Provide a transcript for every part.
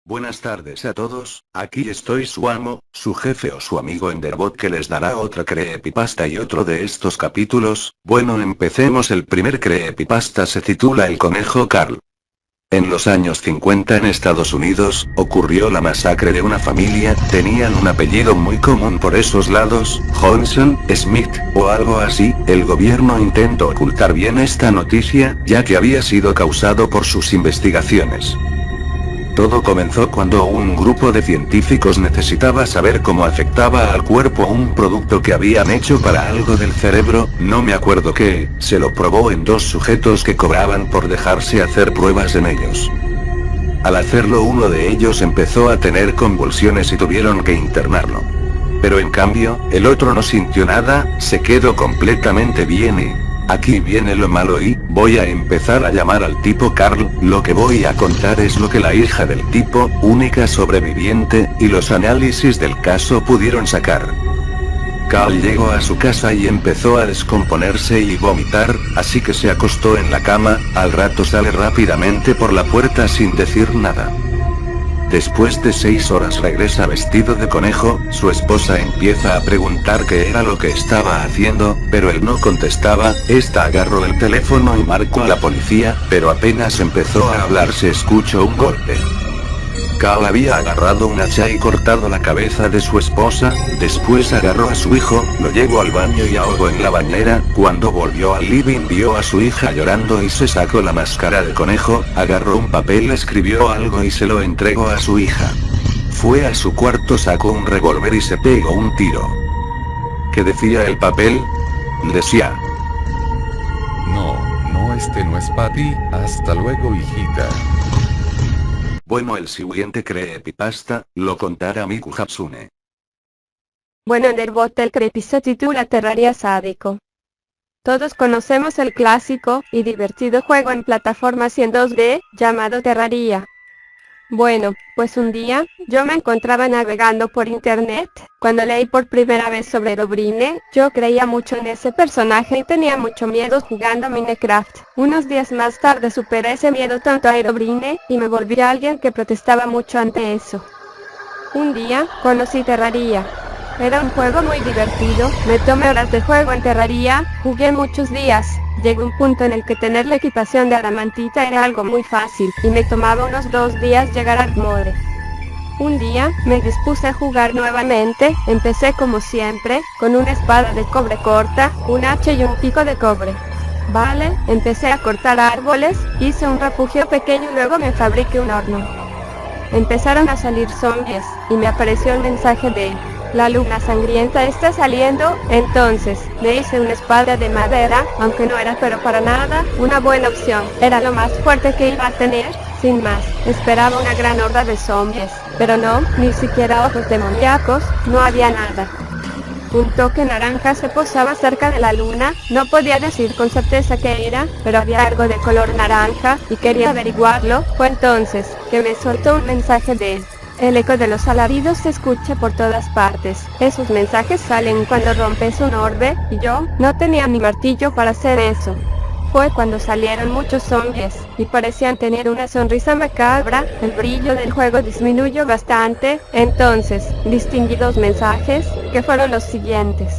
Buenas tardes a todos, aquí estoy su amo, su jefe o su amigo Enderbot que les dará otra creepypasta y otro de estos capítulos. Bueno, empecemos. El primer creepypasta se titula El conejo Carl. En los años 50 en Estados Unidos, ocurrió la masacre de una familia. Tenían un apellido muy común por esos lados, Johnson, Smith, o algo así. El gobierno intentó ocultar bien esta noticia, ya que había sido causado por sus investigaciones. Todo comenzó cuando un grupo de científicos necesitaba saber cómo afectaba al cuerpo un producto que habían hecho para algo del cerebro, no me acuerdo qué. Se lo probó en dos sujetos que cobraban por dejarse hacer pruebas en ellos. Al hacerlo, uno de ellos empezó a tener convulsiones y tuvieron que internarlo. Pero en cambio, el otro no sintió nada, se quedó completamente bien y... aquí viene lo malo y voy a empezar a llamar al tipo Carl. Lo que voy a contar es lo que la hija del tipo, única sobreviviente, y los análisis del caso pudieron sacar. Carl llegó a su casa y empezó a descomponerse y vomitar, así que se acostó en la cama. Al rato sale rápidamente por la puerta sin decir nada. Después de 6 horas regresa vestido de conejo. Su esposa empieza a preguntar qué era lo que estaba haciendo, pero él no contestaba. Esta agarró el teléfono y marcó a la policía, pero apenas empezó a hablar se escuchó un golpe. Carl había agarrado un hacha y cortado la cabeza de su esposa. Después agarró a su hijo, lo llevó al baño y ahogó en la bañera. Cuando volvió al living vio a su hija llorando y se sacó la máscara de conejo, agarró un papel, escribió algo y se lo entregó a su hija. Fue a su cuarto, sacó un revólver y se pegó un tiro. ¿Qué decía el papel? Decía: No, este no es para ti. Hasta luego, hijita. Bueno, el siguiente creepypasta lo contará Miku Hatsune. Bueno, Enderbot, el creepy se titula Terraria sádico. Todos conocemos el clásico y divertido juego en plataformas y en 2D, llamado Terraria. Bueno, pues un día, yo me encontraba navegando por internet, cuando leí por primera vez sobre Herobrine. Yo creía mucho en ese personaje y tenía mucho miedo jugando Minecraft. Unos días más tarde superé ese miedo tanto a Herobrine, y me volví alguien que protestaba mucho ante eso. Un día, conocí Terraria. Era un juego muy divertido, me tomé horas de juego en Terraria, jugué muchos días. Llegó un punto en el que tener la equipación de adamantita era algo muy fácil, y me tomaba unos 2 días llegar al mode. Un día, me dispuse a jugar nuevamente. Empecé como siempre, con una espada de cobre corta, un hacha y un pico de cobre. Vale, empecé a cortar árboles, hice un refugio pequeño y luego me fabriqué un horno. Empezaron a salir zombies, y me apareció el mensaje de: la luna sangrienta está saliendo. Entonces, le hice una espada de madera, aunque no era pero para nada una buena opción. Era lo más fuerte que iba a tener. Sin más, esperaba una gran horda de zombies, pero no, ni siquiera ojos demoníacos, no había nada. Un toque naranja se posaba cerca de la luna, no podía decir con certeza qué era, pero había algo de color naranja, y quería averiguarlo. Fue entonces que me soltó un mensaje de: el eco de los alaridos se escucha por todas partes. Esos mensajes salen cuando rompes un orbe, y yo no tenía ni martillo para hacer eso. Fue cuando salieron muchos zombies, y parecían tener una sonrisa macabra. El brillo del juego disminuyó bastante. Entonces, distinguí 2 mensajes, que fueron los siguientes: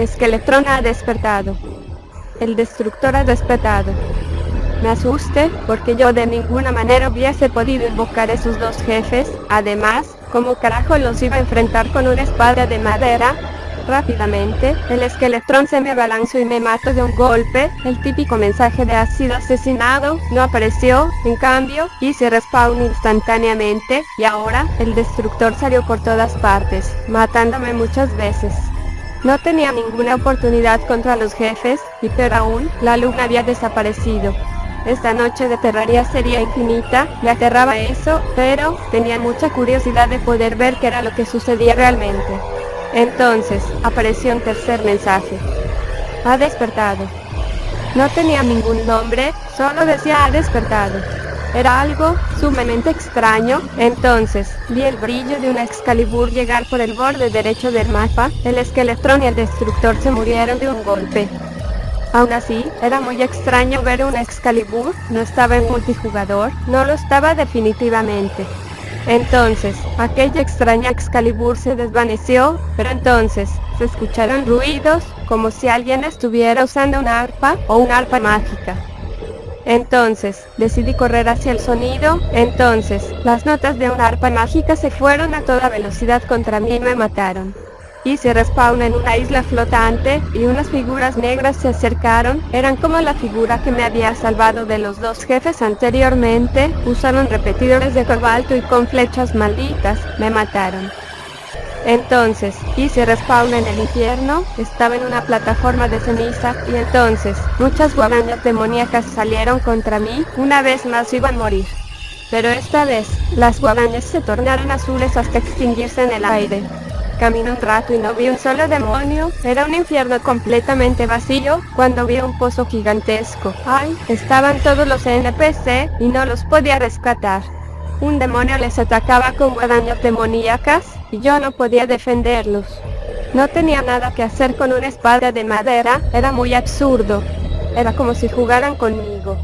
Skeletron ha despertado. El destructor ha despertado. Me asusté, porque yo de ninguna manera hubiese podido invocar esos 2 jefes. Además, ¿cómo carajo los iba a enfrentar con una espada de madera? Rápidamente, el Skeletron se me abalanzó y me mató de un golpe. El típico mensaje de: has sido asesinado, no apareció. En cambio, hice respawn instantáneamente, y ahora, el destructor salió por todas partes, matándome muchas veces. No tenía ninguna oportunidad contra los jefes, y peor aún, la luna había desaparecido. Esta noche de Terraria sería infinita. Me aterraba eso, pero tenía mucha curiosidad de poder ver qué era lo que sucedía realmente. Entonces, apareció un tercer mensaje: ha despertado. No tenía ningún nombre, solo decía: ha despertado. Era algo sumamente extraño. Entonces, vi el brillo de una Excalibur llegar por el borde derecho del mapa. El Skeletron y el destructor se murieron de un golpe. Aún así, era muy extraño ver una Excalibur. No estaba en multijugador, no lo estaba definitivamente. Entonces, aquella extraña Excalibur se desvaneció, pero entonces, se escucharon ruidos, como si alguien estuviera usando una arpa, o una arpa mágica. Entonces, decidí correr hacia el sonido, entonces, las notas de una arpa mágica se fueron a toda velocidad contra mí y me mataron. Hice respawn en una isla flotante, y unas figuras negras se acercaron, eran como la figura que me había salvado de los dos jefes anteriormente, usaron repetidores de cobalto y con flechas malditas, me mataron. Entonces, hice respawn en el infierno, estaba en una plataforma de ceniza, y entonces, muchas guadañas demoníacas salieron contra mí, una vez más iban a morir. Pero esta vez, las guadañas se tornaron azules hasta extinguirse en el aire. Caminé un rato y no vi un solo demonio, era un infierno completamente vacío, cuando vi un pozo gigantesco. ¡Ay! Estaban todos los NPC, y no los podía rescatar. Un demonio les atacaba con guadañas demoníacas, y yo no podía defenderlos. No tenía nada que hacer con una espada de madera, era muy absurdo. Era como si jugaran conmigo.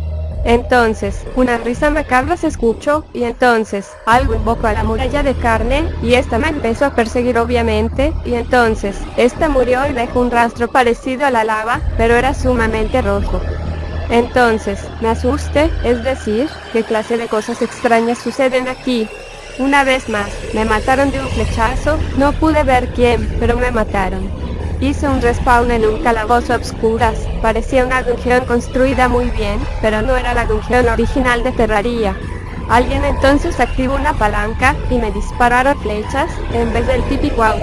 Entonces, una risa macabra se escuchó, y entonces, algo invocó a la muralla de carne, y esta me empezó a perseguir obviamente, y entonces, esta murió y dejó un rastro parecido a la lava, pero era sumamente rojo. Entonces, me asusté, es decir, ¿qué clase de cosas extrañas suceden aquí? Una vez más, me mataron de un flechazo, no pude ver quién, pero me mataron. Hice un respawn en un calabozo a obscuras, parecía una dungeon construida muy bien, pero no era la dungeon original de Terraria. Alguien entonces activó una palanca, y me dispararon flechas, en vez del pipi pouch.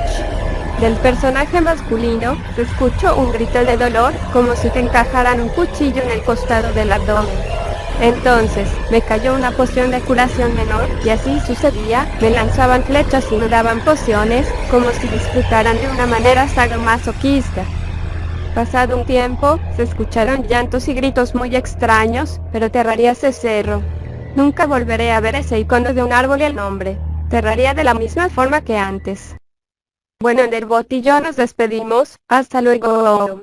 Del personaje masculino, se escuchó un grito de dolor, como si te encajaran un cuchillo en el costado del abdomen. Entonces, me cayó una poción de curación menor, y así sucedía, me lanzaban flechas y me daban pociones, como si disfrutaran de una manera sadomasoquista. Pasado un tiempo, se escucharon llantos y gritos muy extraños, pero Terraria se cerró. Nunca volveré a ver ese icono de un árbol y el nombre. Terraria de la misma forma que antes. Bueno, Enderbot y yo nos despedimos, hasta luego.